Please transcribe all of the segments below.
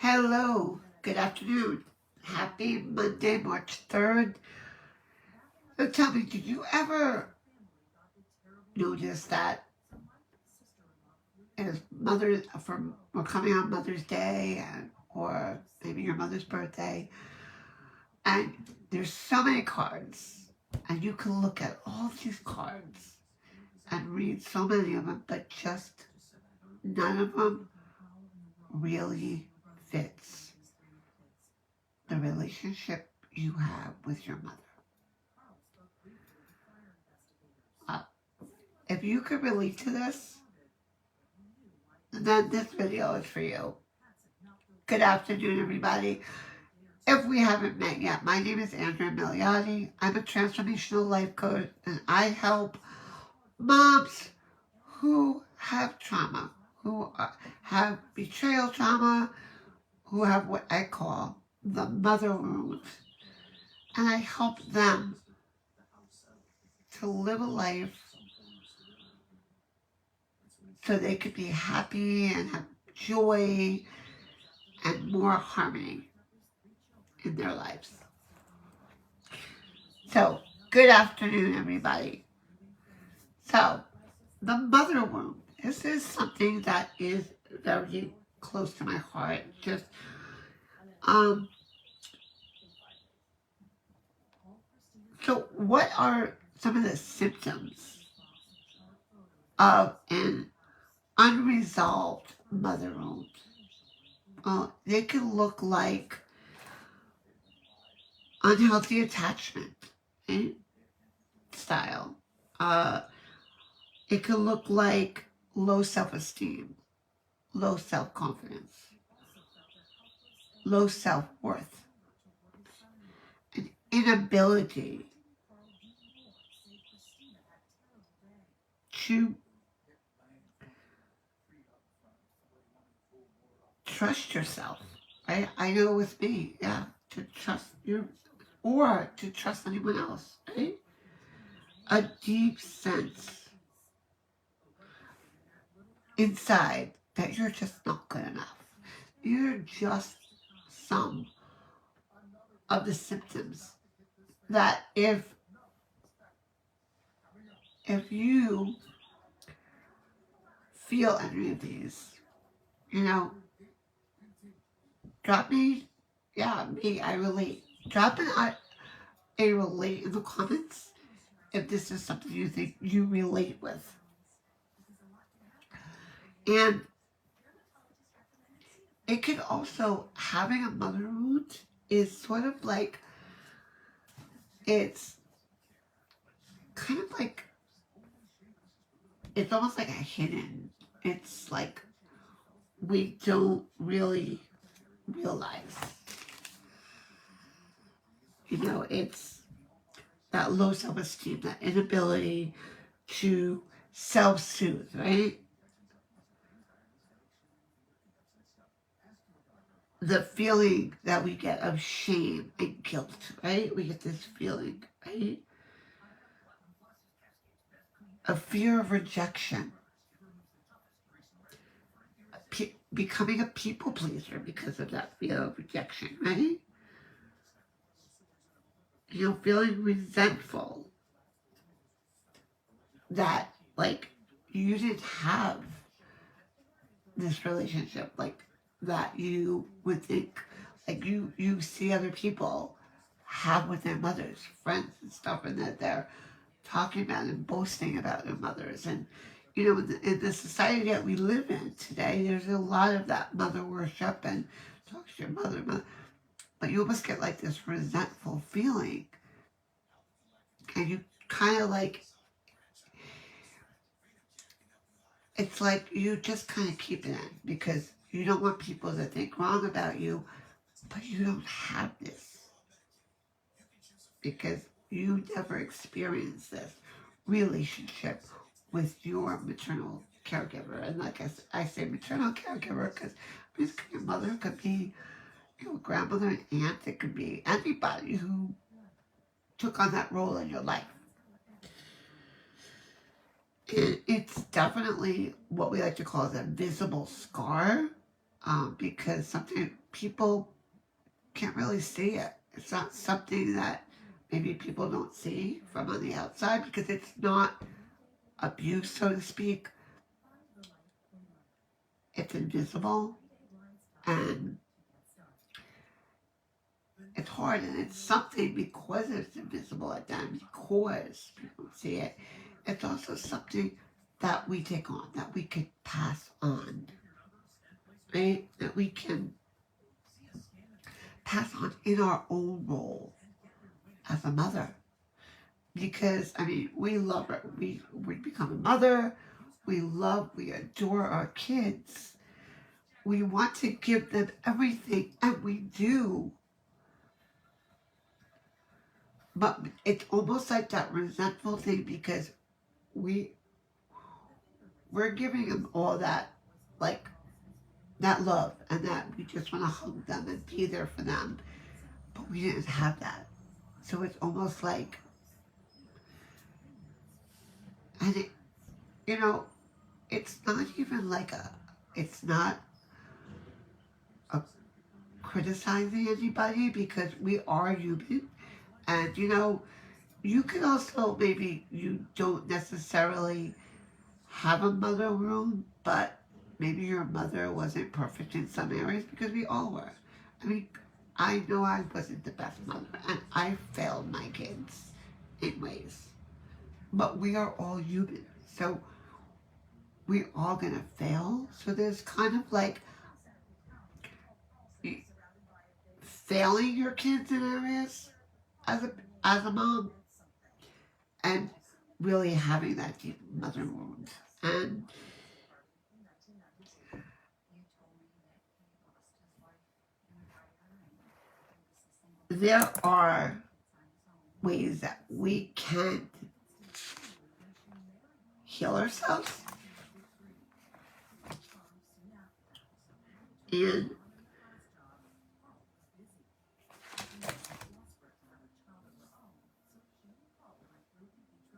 Hello, good afternoon. Happy Monday, March 3rd. So tell me, did you ever notice that as mothers from we're coming on Mother's Day or maybe your mother's birthday, and there's so many cards, and you can look at all these cards and read so many of them, but just none of them really fits the relationship you have with your mother. If you could relate to this, then this video is for you. Good afternoon, everybody. If we haven't met yet, my name is Andrea Milioti. I'm a transformational life coach, and I help moms who have trauma, who have betrayal trauma, who have what I call the mother wound. And I help them to live a life so they could be happy and have joy and more harmony in their lives. So, good afternoon, everybody. So, the mother wound. This is something that is very close to my heart. So what are some of the symptoms of an unresolved mother wound? They can look like unhealthy attachment style. It can look like low self-esteem, low self-confidence, low self-worth, an inability to trust yourself, right? I know with me, to trust you or to trust anyone else, right? A deep sense inside that you're just not good enough. You're just some of the symptoms that if you feel any of these, drop me, I relate. Drop a relate in the comments if this is something you think you relate with. And it can also, having a mother wound is sort of like, it's kind of like, it's almost like a hidden, it's like we don't really realize. It's that low self-esteem, that inability to self-soothe, right? The feeling that we get of shame and guilt, right? We get this feeling, right? A fear of rejection. Becoming a people pleaser because of that fear of rejection, right? Feeling resentful that, like, you didn't have this relationship, like, that you would think, like, you see other people have with their mothers, friends and stuff, and that they're talking about and boasting about their mothers. And, in the society that we live in today, there's a lot of that mother worship and talk to your mother, but you almost get like this resentful feeling. And you kind of like, it's like you just kind of keep it in because you don't want people to think wrong about you, but you don't have this because you never experienced this relationship with your maternal caregiver. And like I say maternal caregiver because it could be a mother, it could be a grandmother, an aunt, it could be anybody who took on that role in your life. It's definitely what we like to call the visible scar because something people can't really see it. It's not something that maybe people don't see from on the outside because it's not abuse, so to speak. It's invisible and it's hard, and it's something because it's invisible at times, because people see it. It's also something that we take on, that we could pass on, right? That we can pass on in our own role as a mother. Because, I mean, we love her. We become a mother. We adore our kids. We want to give them everything, and we do. But it's almost like that resentful thing because we're giving them all that, like, that love, and that we just want to hug them and be there for them. But we didn't have that. So it's almost like, and it, you know, it's not even like it's not a criticizing anybody because we are human. And, you can also, maybe you don't necessarily have a mother wound, but maybe your mother wasn't perfect in some areas because we all were. I mean, I know I wasn't the best mother and I failed my kids in ways. But we are all human. So we're all gonna fail. So there's kind of like failing your kids in areas as a mom and really having that deep mother wound. And there are ways that we can heal ourselves. And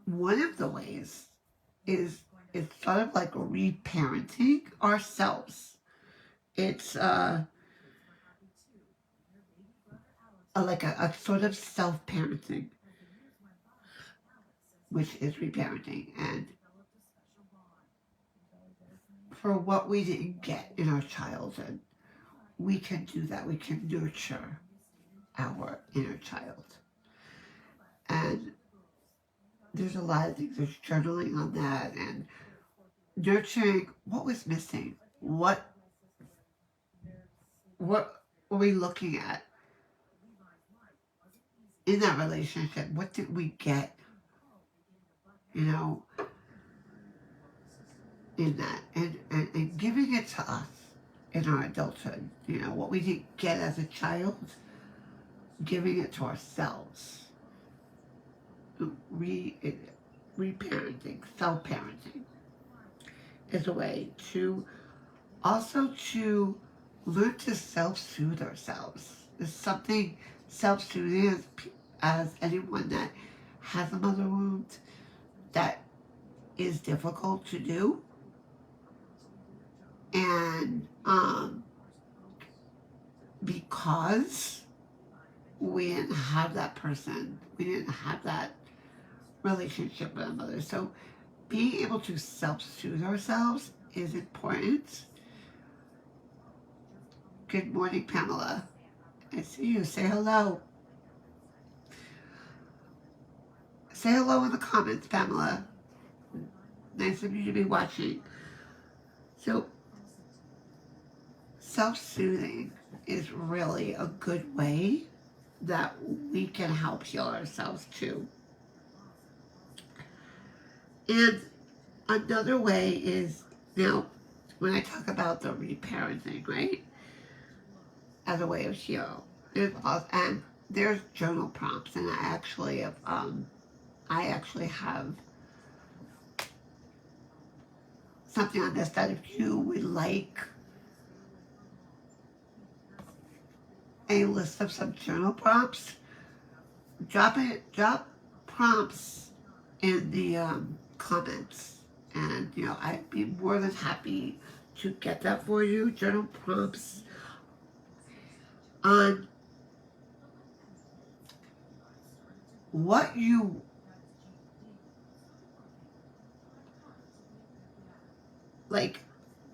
one of the ways is it's sort of like reparenting ourselves. It's like a sort of self-parenting, which is reparenting. And for what we didn't get in our childhood, we can do that. We can nurture our inner child. And there's a lot of things. There's journaling on that and nurturing what was missing. What were we looking at in that relationship? What did we get, in that? And giving it to us in our adulthood. What we didn't get as a child, giving it to ourselves. Reparenting, self-parenting is a way to also to learn to self-soothe ourselves. There's something self-soothing as anyone that has a mother wound that is difficult to do. And because we didn't have that person, we didn't have that relationship with a mother. So being able to self-soothe ourselves is important. Good morning, Pamela. I see you. Say hello. Say hello in the comments, Pamela. Nice of you to be watching. So self-soothing is really a good way that we can help heal ourselves too. And another way is, now, when I talk about the reparenting, right, as a way of heal, there's journal prompts, and I actually have something on this that if you would like a list of some journal prompts, drop prompts in the comments, and I'd be more than happy to get that for you. Journal prompts on what you like.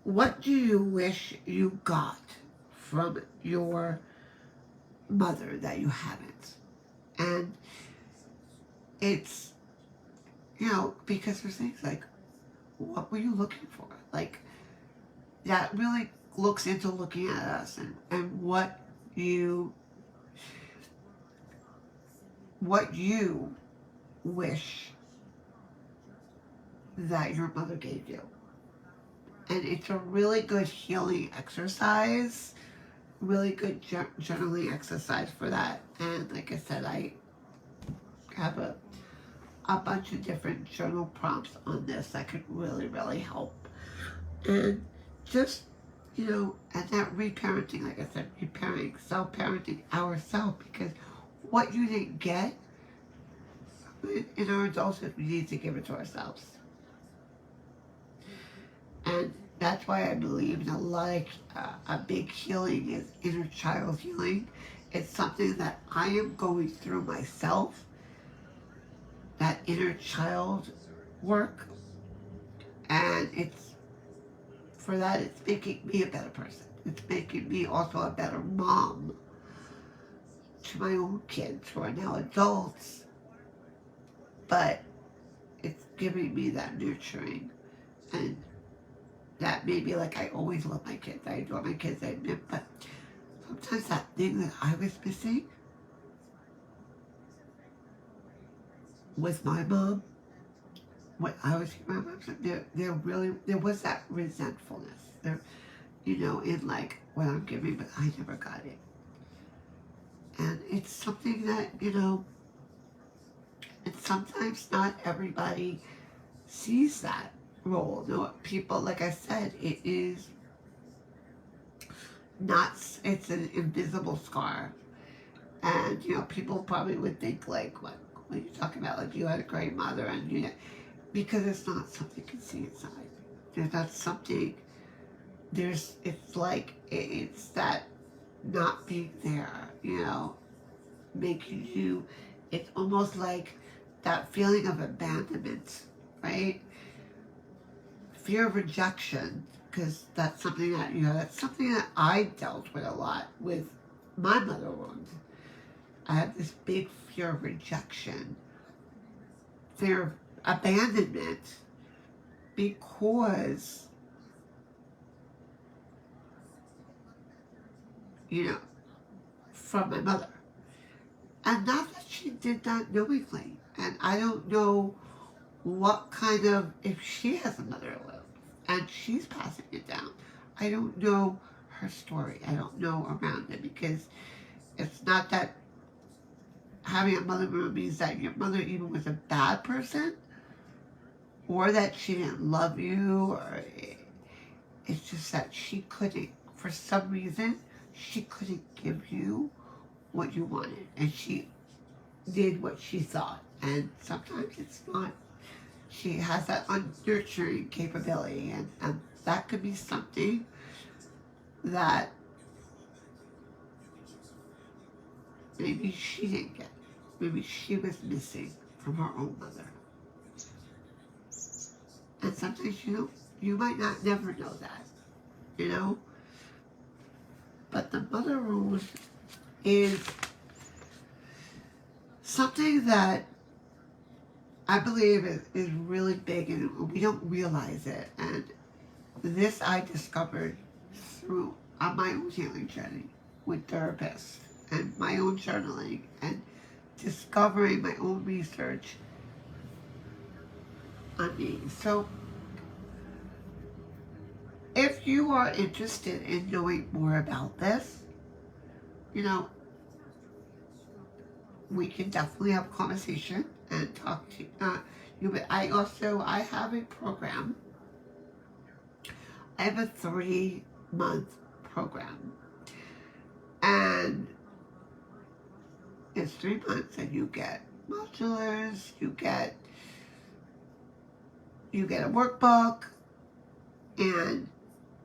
What do you wish you got from your mother that you haven't? And it's, because there's things like, what were you looking for? Like, that really looks into looking at us and what you wish that your mother gave you. And it's a really good healing exercise, really good journaling exercise for that. And like I said, I have a bunch of different journal prompts on this that could really, really help. And just, and that reparenting, like I said, reparenting, self-parenting ourselves, because what you didn't get in our adulthood, we need to give it to ourselves. And that's why I believe in a big healing is inner child healing. It's something that I am going through myself, that inner child work. And it's making me a better person. It's making me also a better mom to my own kids who are now adults. But it's giving me that nurturing. And that made me like, I always love my kids. I adore my kids, I admit. But sometimes that thing that I was missing with my mom, when I was here, my mom, there was that resentfulness. There, in like what I'm giving, but I never got it. And it's something that, and sometimes not everybody sees that role. No, people, like I said, it is not, it's an invisible scar. And, people probably would think like, what are you talking about? Like, you had a great mother, and because it's not something you can see inside. There's not something, it's like, it's that not being there, making you, it's almost like that feeling of abandonment, right? Fear of rejection, because that's something that I dealt with a lot with my mother wound. I had this big fear of rejection, fear of abandonment, because, from my mother. And not that she did that knowingly. And I don't know what kind of, if she has another live and she's passing it down. I don't know her story. I don't know around it, because it's not that having a mother wound means that your mother even was a bad person, or that she didn't love you, or it's just that she couldn't, for some reason, she couldn't give you what you wanted, and she did what she thought. And sometimes it's not, she has that nurturing capability, and that could be something that maybe she didn't get. Maybe she was missing from her own mother. And sometimes, you might not never know that, But the mother wound is something that I believe is really big, and we don't realize it. And this I discovered through on my own healing journey with therapists and my own journaling and discovering my own research on me. So if you are interested in knowing more about this, we can definitely have a conversation and talk to you. But I have a program. I have a 3-month program. And it's 3 months, and you get modulars, you get a workbook, and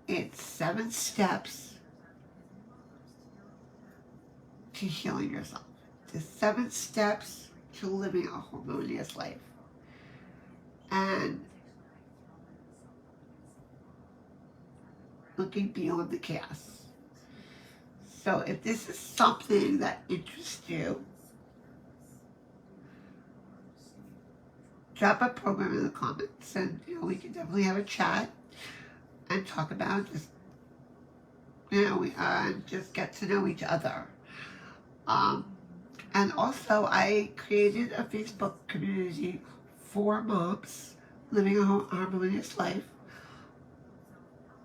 It's 7 steps to healing yourself. The 7 steps to living a harmonious life. And looking beyond the chaos. So if this is something that interests you, drop a program in the comments, and we can definitely have a chat and talk about just just get to know each other. And also I created a Facebook community for moms living a harmonious life,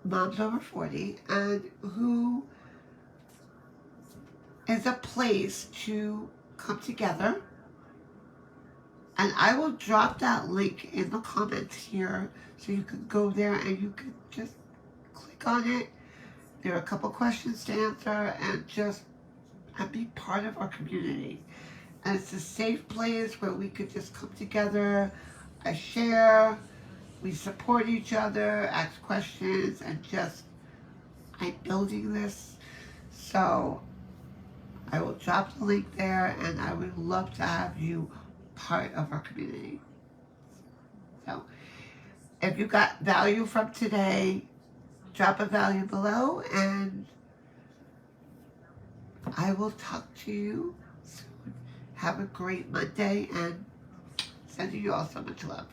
moms over 40, and who is a place to come together. And I will drop that link in the comments here so you can go there and you can just click on it. There are a couple questions to answer and be part of our community. And it's a safe place where we could just come together, I share, we support each other, ask questions, and I'm building this. So I will drop the link there, and I would love to have you part of our community. So if you got value from today, drop a value below, and I will talk to you soon. Have a great Monday, and sending you all so much love.